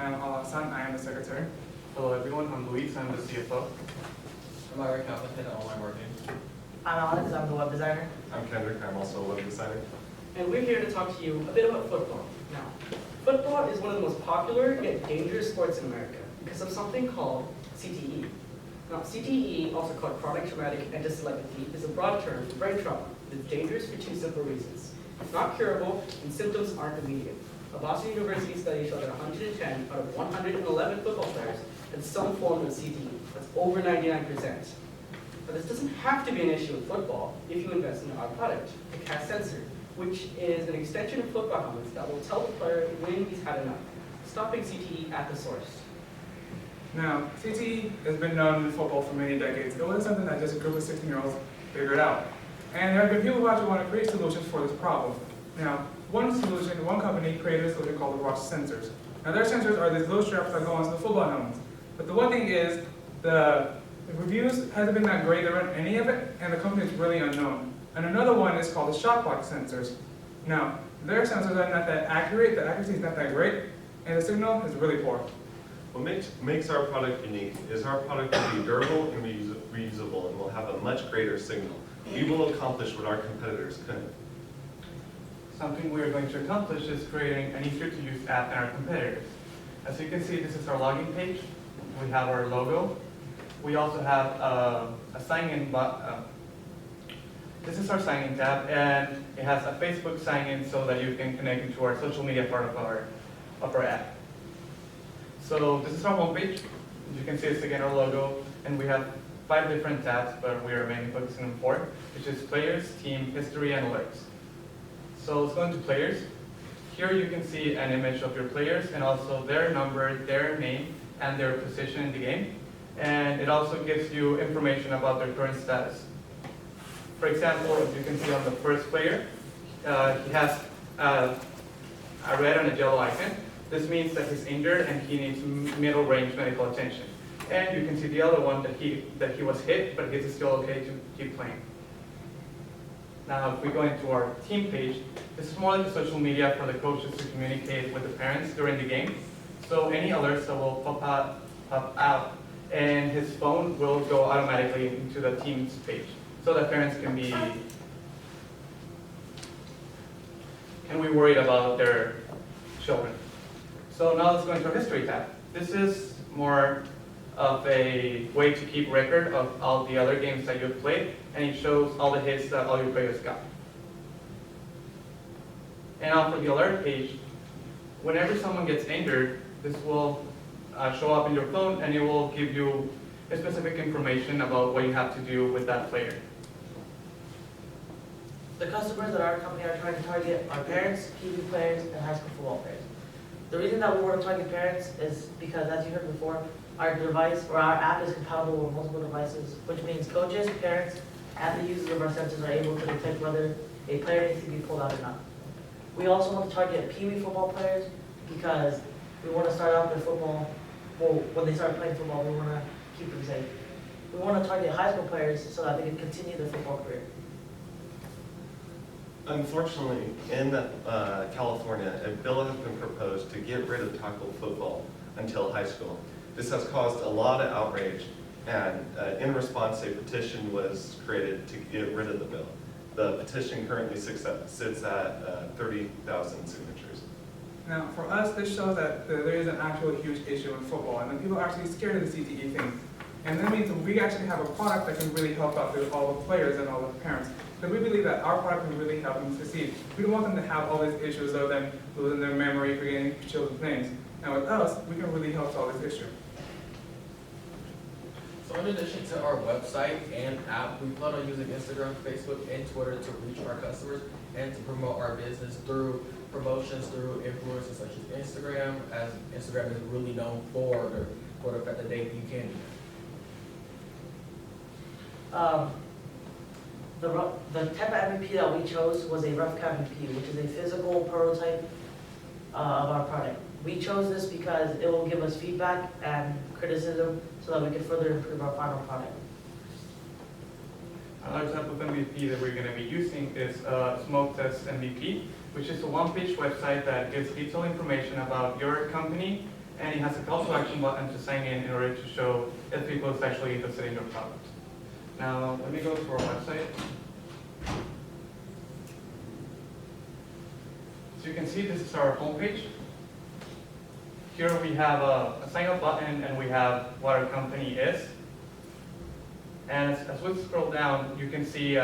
I am Al-Hassan, I am the secretary. Hello everyone, I'm Luis, I'm the CFO. I'm Eric Appleton, online marketing. I'm Alex, I'm the web designer. I'm Kendrick, I'm also a web designer. And we're here to talk to you a bit about football. Now, football is one of the most popular yet dangerous sports in America because of something called CTE. Now, CTE, also called chronic traumatic encephalopathy, is a broad term for brain trauma. It is dangerous for two simple reasons. It's not curable, and symptoms aren't immediate. A Boston University study showed that 110 out of 111 football players had some form of CTE. That's over 99%. But this doesn't have to be an issue with football if you invest in our product, the CAST sensor, which is an extension of football helmets that will tell the player when he's had enough, stopping CTE at the source. Now, CTE has been known in football for many decades. It wasn't something that just a group of 16-year-olds figured out. And there have been people who actually want to create solutions for this problem. Now, one company created a solution called the Watch Sensors. Now, their sensors are these little straps that go onto the football helmets. But the one thing is, the reviews hasn't been that great. There aren't any of it, and the company is really unknown. And another one is called the Shockbox sensors. Now, their sensors are not that accurate, the accuracy is not that great, and the signal is really poor. What makes our product unique is our product will be durable and reusable and will have a much greater signal. We will accomplish what our competitors couldn't. Something we are going to accomplish is creating an easier to use app than our competitors. As you can see, this is our login page. We have our logo. We also have a sign-in button. This is our sign-in tab, and it has a Facebook sign-in so that you can connect into our social media part of our app. So this is our homepage. As you can see, it's again our logo, and we have 5 different tabs, but we are mainly focusing on 4, which is players, team, history, and alerts. So let's go into players. Here you can see an image of your players and also their number, their name, and their position in the game. And it also gives you information about their current status. For example, as you can see on the first player, he has a red and a yellow icon. This means that he's injured and he needs middle range medical attention. And you can see the other one that he was hit, but he's still okay to keep playing. Now, if we go into our team page, this is more like a social media for the coaches to communicate with the parents during the game. So any alerts that will pop out, and his phone will go automatically into the team's page, so that parents can be worried about their children. So now let's go into our history tab. This is more of a way to keep record of all the other games that you've played, and it shows all the hits that all your players got. And now for the alert page, whenever someone gets injured, this will show up in your phone, and it will give you a specific information about what you have to do with that player. The customers that our company are trying to target are parents, PV players, and high school football players. The reason that we want to target parents is because, as you heard before, our device or our app is compatible with multiple devices, which means coaches, parents, and the users of our sensors are able to detect whether a player needs to be pulled out or not. We also want to target Pee-wee football players because we want to start out their football, well, when they start playing football, we want to keep them safe. We want to target high school players so that they can continue their football career. Unfortunately, in California, a bill has been proposed to get rid of tackle football until high school. This has caused a lot of outrage, and in response, a petition was created to get rid of the bill. The petition currently sits at 30,000 signatures. Now, for us, this shows that there is an actual huge issue in football, and that people are actually scared of the CTE thing. And that means that we actually have a product that can really help out all the players and all the parents. Because we believe that our product can really help them succeed. We don't want them to have all these issues of them losing their memory, forgetting children's names. And with us, we can really help solve this issue. So in addition to our website and app, we plan on using Instagram, Facebook, and Twitter to reach our customers and to promote our business through promotions through influencers such as Instagram, as Instagram is really known for the fact that they you can. The type of MVP that we chose was a rough cut MVP, which is a physical prototype of our product. We chose this because it will give us feedback and criticism so that we can further improve our final product. Another type of MVP that we're going to be using is Smoke Test MVP, which is a one-page website that gives detailed information about your company and it has a call to action button to sign in order to show if people is actually interested in your product. Now, let me go to our website. So you can see this is our homepage. Here we have a sign up button and we have what our company is. And as we scroll down, you can see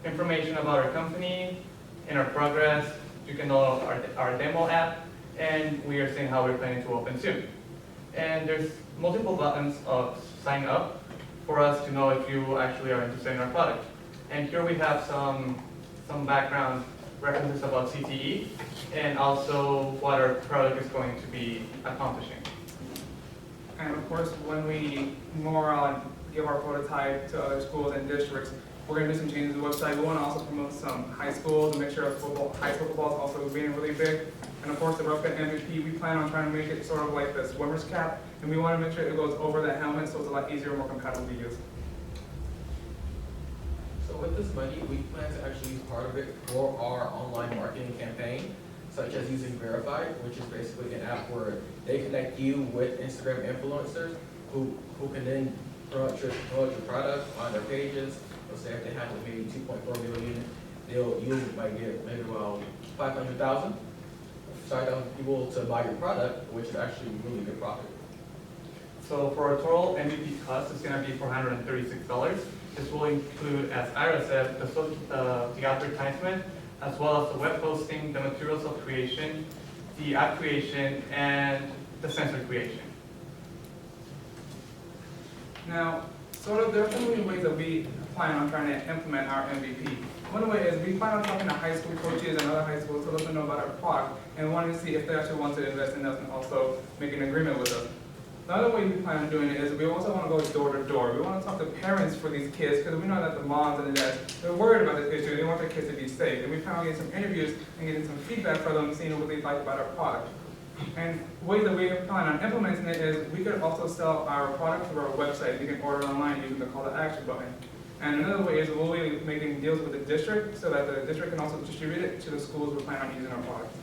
information about our company, in our progress. You can download our demo app, and we are seeing how we're planning to open soon. And there's multiple buttons of sign up for us to know if you actually are interested in our product. And here we have some background references about CTE and also what our product is going to be accomplishing. And of course, when we more on give our prototype to other schools and districts, we're going to do some changes to the website. We want to also promote some high schools and make sure high school football is also being really big. And of course, the Rough Cut MVP, we plan on trying to make it sort of like the swimmer's cap, and we want to make sure it goes over the helmet so it's a lot easier and more compatible to use. So with this money, we plan to actually use part of it for our online marketing campaign, such as using Verified, which is basically an app where they connect you with Instagram influencers who can then promote your product on their pages. Let's say if they have maybe 2.4 million, you might get maybe around 500,000 people to buy your product, which is actually really good profit. So for our total MVP cost, it's going to be $436. This will include, as Ira said, the advertisement, as well as the web hosting, the materials of creation, the app creation, and the sensor creation. Now, sort of, there are so many ways that we plan on trying to implement our MVP. One way is we plan on talking to high school coaches and other high schools to let them know about our product and wanting to see if they actually want to invest in us and also make an agreement with us. The other way we plan on doing it is we also want to go door to door. We want to talk to parents for these kids because we know that the moms and the dads, they're worried about this issue. They want their kids to be safe. And we plan on getting some interviews and getting some feedback from them, seeing what they like about our product. And ways that we plan on implementing it is we could also sell our product through our website. You can order online using the call to action button. And another way is we'll be making deals with the district so that the district can also distribute it to the schools we plan on using our product.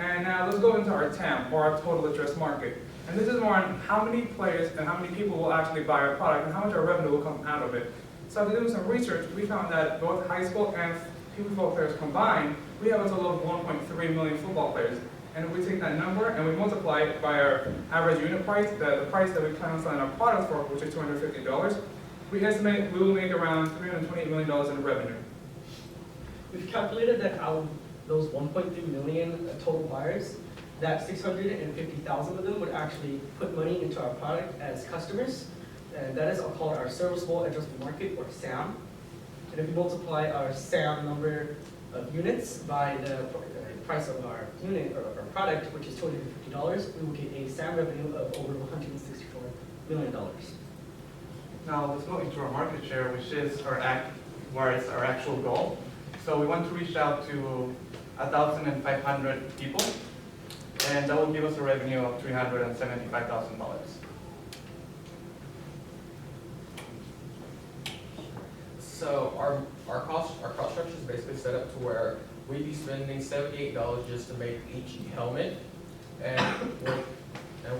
And now let's go into our TAM, or our total address market. And this is more on how many players and how many people will actually buy our product and how much our revenue will come out of it. So after doing some research, we found that both high school and football players combined, we have a total of 1.3 million football players. And if we take that number and we multiply it by our average unit price, the price that we plan on selling our product for, which is $250, we estimate we will make around $328 million in revenue. We've calculated that out of those 1.3 million total buyers, that 650,000 of them would actually put money into our product as customers. And that is called our serviceable addressable market, or SAM. And if we multiply our SAM number of units by the price of our unit or our product, which is $250, we will get a SAM revenue of over $164 million. Now let's go into our market share, which is our actual goal. So we want to reach out to 1,500 people, and that will give us a revenue of $375,000. So our cost structure is basically set up to where we'd be spending $78 just to make each helmet, and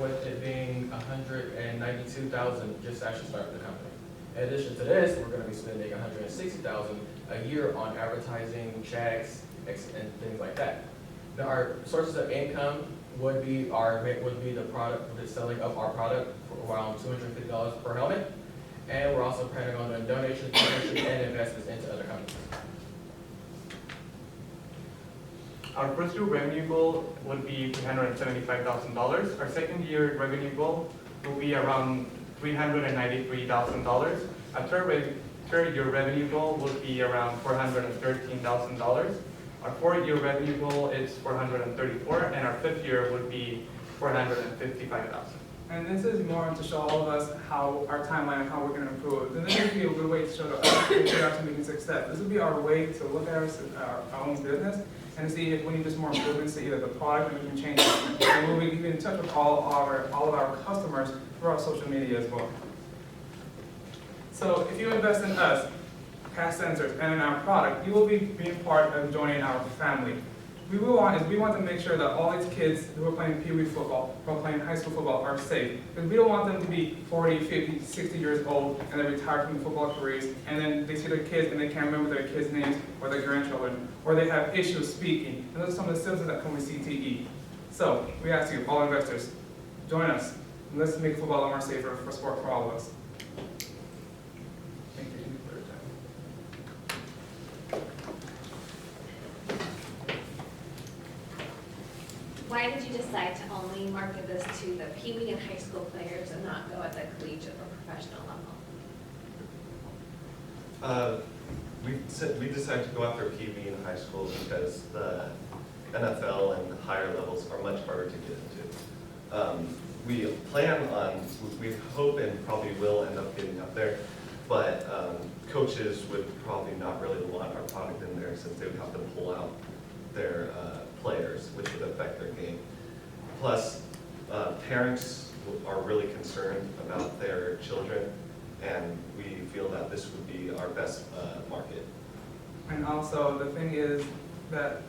with it being $192,000 just to actually start the company. In addition to this, we're going to be spending $160,000 a year on advertising, checks, and things like that. Now, our sources of income would be the product, the selling of our product for around $250 per helmet, and we're also planning on doing donations, partnerships, and investments into other companies. Our first year revenue goal would be $375,000. Our second year revenue goal will be around $393,000. Our third year revenue goal would be around $413,000. Our fourth year revenue goal is $434,000, and our fifth year would be $455,000. And this is more to show all of us how our timeline and how we're going to improve. And this would be a good way to show us if we're actually making success. This would be our way to look at our own business and to see if we need just more improvements to either the product or we can change it. And we'll be in touch with all of our customers through our social media as well. So if you invest in us, Cast Sensors, and in our product, you will be being part of joining our family. we want to make sure that all these kids who are playing Pee Wee football, who are playing high school football are safe. Because we don't want them to be 40, 50, 60 years old and they're retired from football careers and then they see their kids and they can't remember their kids' names or their grandchildren, or they have issues speaking. And those are some of the symptoms that come with CTE. So we ask you, all investors, join us. And let's make football a lot more safer for sport for all of us. Thank you for your time. Why did you decide to only market this to the Pee Wee and high school players and not go at the collegiate or professional level? We decided to go after Pee Wee in high school because the NFL and higher levels are much harder to get into. We plan on, we hope and probably will end up getting up there, but coaches would probably not really want our product in there since they would have to pull out their players, which would affect their game. Plus, parents are really concerned about their children, and we feel that this would be our best market. And also, the thing is that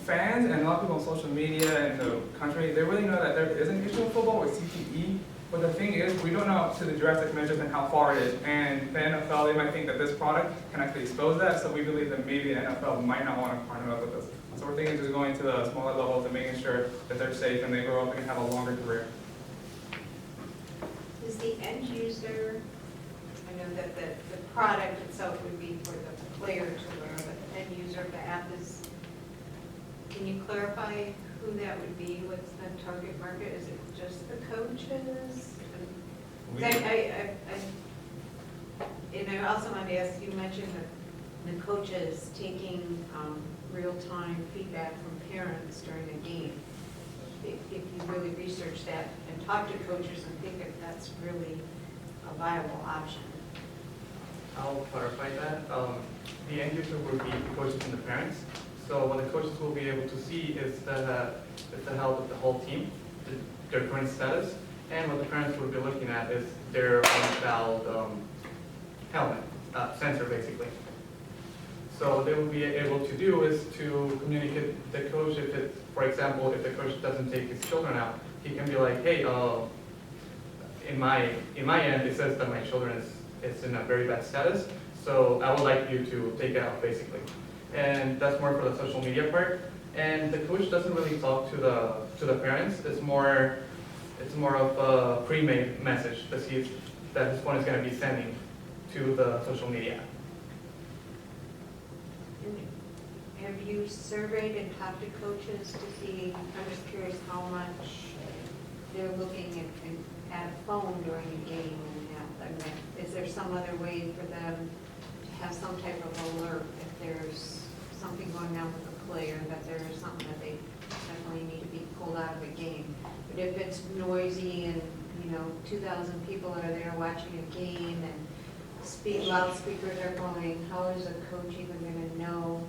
fans and a lot of people on social media and the country, they really know that there is an issue with football with CTE. But the thing is, we don't know to the drastic measures and how far it is. And the NFL, they might think that this product can actually expose that. So we believe that maybe the NFL might not want to partner up with us. So we're thinking of just going to the smaller levels and making sure that they're safe and they grow up and have a longer career. Is the end user, I know that the product itself would be for the player to learn, but the end user of the app is, can you clarify who that would be? What's the target market? Is it just the coaches? And I also wanted to ask, you mentioned the coaches taking real-time feedback from parents during a game. If you really research that and talk to coaches and think that that's really a viable option. I'll clarify that. The end user will be the coaches and the parents. So what the coaches will be able to see is the health of the whole team, their current status, and what the parents will be looking at is their on-child helmet, sensor basically. So what they will be able to do is to communicate with the coach if it, for example, if the coach doesn't take his children out, he can be like, hey, in my end, it says that my children is in a very bad status, so I would like you to take it out, basically. And that's more for the social media part. And the coach doesn't really talk to the parents. It's more of a pre-made message that his phone is going to be sending to the social media. Have you surveyed and talked to coaches to see, I'm just curious how much they're looking at a phone during a game? Is there some other way for them to have some type of alert if there's something going on with a player, that there is something that they definitely need to be pulled out of a game? But if it's noisy and, 2,000 people are there watching a game and loudspeakers are going, how is a coach even going to know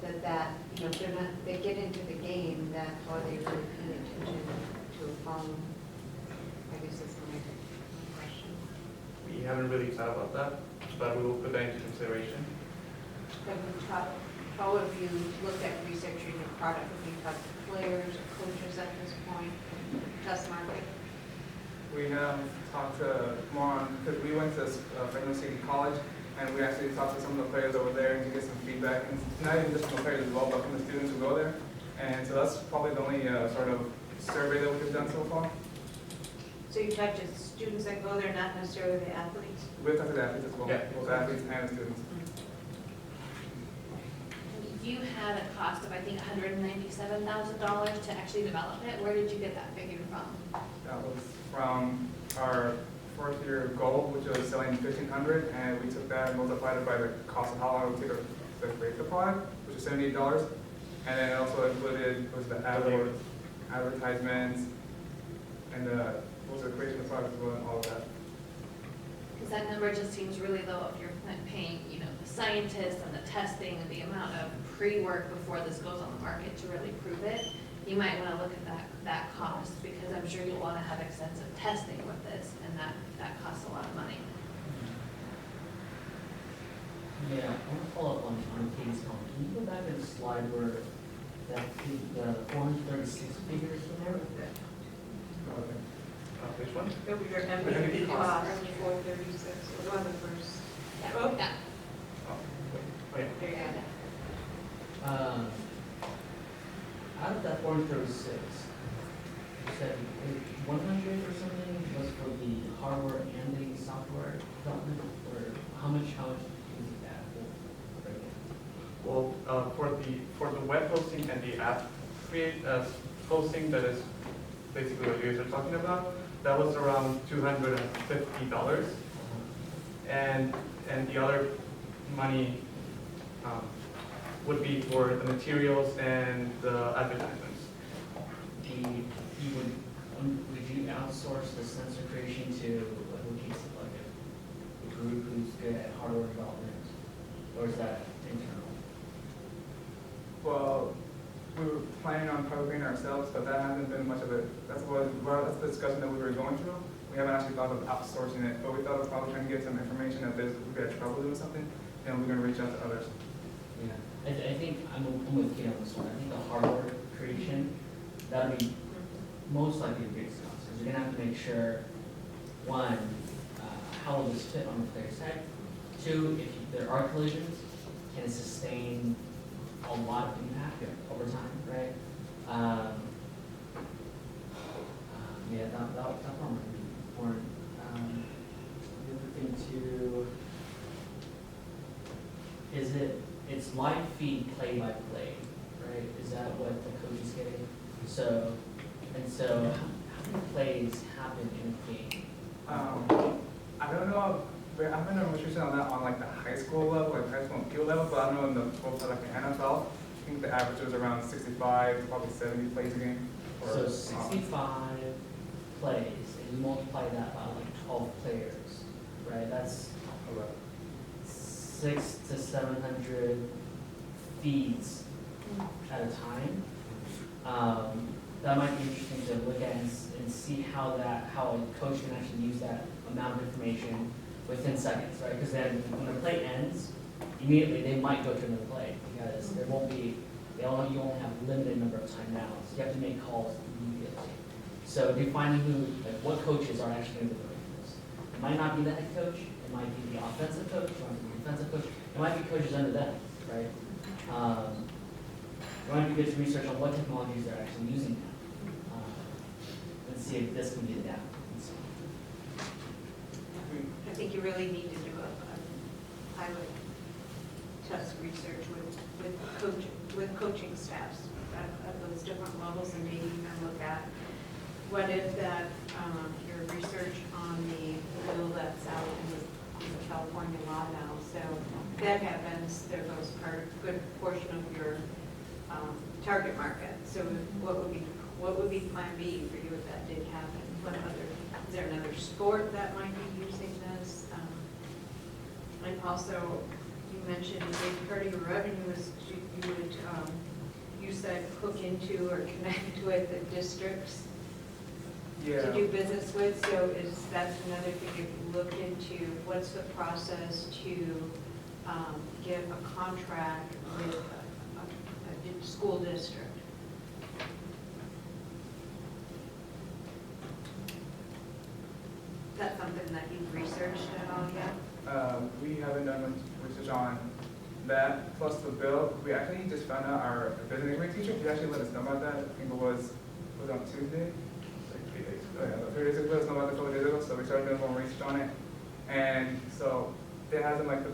that if they get into the game, that are they really paying attention to a phone? I guess that's my question. We haven't really thought about that, but we will put that into consideration. How have you looked at researching your product? Have you talked to players or coaches at this point, test market? We have talked to more on, because we went to Fresno City College, and we actually talked to some of the players over there and to get some feedback, and not even just from the players as well, but from the students who go there. And so that's probably the only sort of survey that we've done so far. So you talk to students that go there, not necessarily the athletes? We've talked to the athletes as well, Yeah. both athletes and the students. You had a cost of, I think, $197,000 to actually develop it. Where did you get that figure from? That was from our fourth year goal, which was selling 1,500, and we took that and multiplied it by the cost of how long it would take us to create the product, which is $78. And then it also included the advertisements and the creation of the product as well, and all of that. Because that number just seems really low if you're paying, the scientists and the testing and the amount of pre-work before this goes on the market to really prove it. You might want to look at that cost, because I'm sure you'll want to have extensive testing with this, and that costs a lot of money. Yeah, I want to follow up on Katie's comment. Can you go back to the slide where that, the 436 figures in there? Which one? It was your MVP MVP cost. cost, 436, it was one of the first. Yeah, Oh. yeah. Oh, wait. There you go. Out of that 436, you said 100 or something was for the hardware and the software development, or how much is that? Well, for the web hosting and the app hosting, that is basically what you guys are talking about, that was around $250. And the other money would be for the materials and the advertisements. Would you outsource the sensor creation to a group who's good at hardware development, or is that internal? Well, we were planning on probably being ourselves, but that hasn't been much of it. That's the discussion that we were going through. We haven't actually thought of outsourcing it, but we thought of probably trying to get some information if we had trouble doing something, then we're gonna reach out to others. Yeah, I think I'm with you on this one. I think the hardware creation, that would be most likely the biggest cost, because you're gonna have to make sure, one, how will this fit on the player side? Two, if there are collisions, can it sustain a lot of impact over time, right? Yeah, that one might be important. The other thing too, it's live feed play by play, right? Is that what the coach is getting? So how many plays happen in a game? I don't know, but I've been doing research on that on like the high school level, like high school and field level, but I don't know in the football, like the NFL, I think the average was around 65, probably 70 plays a game. So 65 plays, and you multiply that by like 12 players, right? That's 600 to 700 feeds at a time. That might be interesting to look at and see how a coach can actually use that amount of information within seconds, right? Because then when a play ends, immediately they might go to another play because there won't be, you only have a limited number of timeouts. You have to make calls immediately. So defining what coaches are actually going to be doing this. It might not be the head coach, it might be the offensive coach, it might be the defensive coach, it might be coaches under them, right? It might be good to research on what technologies they're actually using now. And see if this can be adapted. I think you really need to do a pilot test research with coaching staffs at those different levels, and maybe even look at what if that, your research on the bill that's out in the California law now. So if that happens, there goes a good portion of your target market. So what would be plan B for you if that did happen? Is there another sport that might be using this? And also, you mentioned a big part of your revenue is you would, you said hook into or connect with the districts to do business with. So that's another thing you've looked into. What's the process to get a contract with a school district? Is that something that you've researched at all yet? We haven't done much research on that, plus the bill. We actually just found out our business degree teacher, he actually let us know about that. I think it was on Tuesday? Like 3 days ago. Oh, yeah, 3 days ago, let us know about it a couple days ago, so we started doing more research on it. And so it hasn't like the